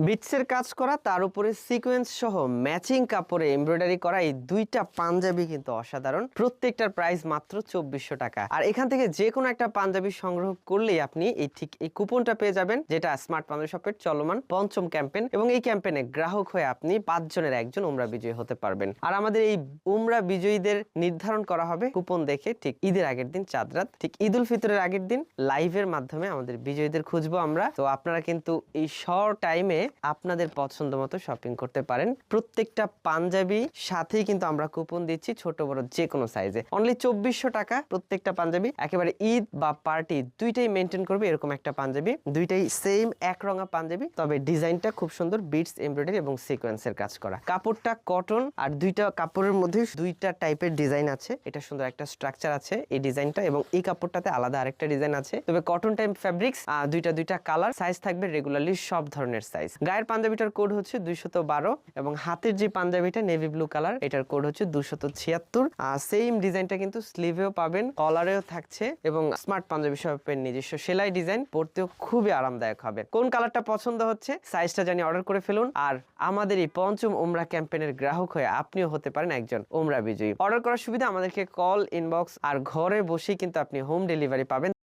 বিটসের কাজ করা, তার উপরে সিকোয়েন্স সহ ম্যাচিং কাপড়ে এমব্রয়ডারি করা এই দুইটা পাঞ্জাবি কিন্তু অসাধারণ। প্রত্যেকটার প্রাইস মাত্র 2400 টাকা। আর এখান থেকে যে কোনো একটা পাঞ্জাবি সংগ্রহ করলেই আপনি এই কুপনটা পেয়ে যাবেন, যেটা স্মার্ট পাঞ্জাবি শপের চলমান 5ম ক্যাম্পেইন, এবং এই ক্যাম্পেইনে গ্রাহক হয়ে আপনি 5 জনের একজন উমরা বিজয়ী হতে পারবেন। আর আমাদের এই উমরা বিজয়ীদের নির্ধারণ করা হবে কুপন দেখে ঠিক ঈদের আগের দিন চাঁদ রাত, ঠিক ঈদ উল ফিতরের আগের দিন লাইভের মাধ্যমে আমাদের বিজয়ীদের খুঁজবো আমরা। তো আপনারা কিন্তু এই শর্ট টাইমে আপনাদের পছন্দ মতো শপিং করতে পারেন। প্রত্যেকটা পাঞ্জাবি সাথেই কিন্তু আমরা কুপন দিচ্ছি, ছোট বড় যে কোনো সাইজে। অনলি 2400 টাকা প্রত্যেকটা পাঞ্জাবি। একেবারে ঈদ বা পার্টি দুইটাই মেনটেন করবে এরকম একটা পাঞ্জাবি, দুইটাই সেম এক রঙা পাঞ্জাবি, তবে ডিজাইনটা খুব সুন্দর, বিটস এমব্রয়ডারি এবং সিকোয়েন্সের কাজ করা। কাপড়টা কটন, আর দুইটা কাপড়ের মধ্যে দুইটা টাইপের ডিজাইন আছে। এটা সুন্দর একটা স্ট্রাকচার আছে এই ডিজাইনটা, এবং এই কাপড়টাতে আলাদা আরেকটা ডিজাইন আছে। তবে কটন টাইপ ফ্যাব্রিক্স, দুইটা কালার, সাইজ থাকবে রেগুলারলি সব ধরনের সাইজ। গায়ের পাঞ্জাবিটার কোড হচ্ছে 212, এবং হাতের যে পাঞ্জাবিটা নেভি ব্লু কালার, এটার কোড হচ্ছে 276। সেম ডিজাইনটা কিন্তু স্লিভেও পাবেন, কলারেও থাকছে, এবং স্মার্ট পাঞ্জাবি শপের নিজস্ব সেলাই ডিজাইন, পরতেও খুবই আরামদায়ক হবে। কোন কালারটা পছন্দ হচ্ছে সাইজটা জানি অর্ডার করে ফেলুন। আর আমাদের এই 5ম উমরা ক্যাম্পেইনের গ্রাহক হয়ে আপনিও হতে পারেন একজন উমরা বিজয়ী। অর্ডার করার সুবিধা আমাদেরকে কল, ইনবক্স আর ঘরে বসেই কিন্তু আপনি হোম ডেলিভারি পাবেন।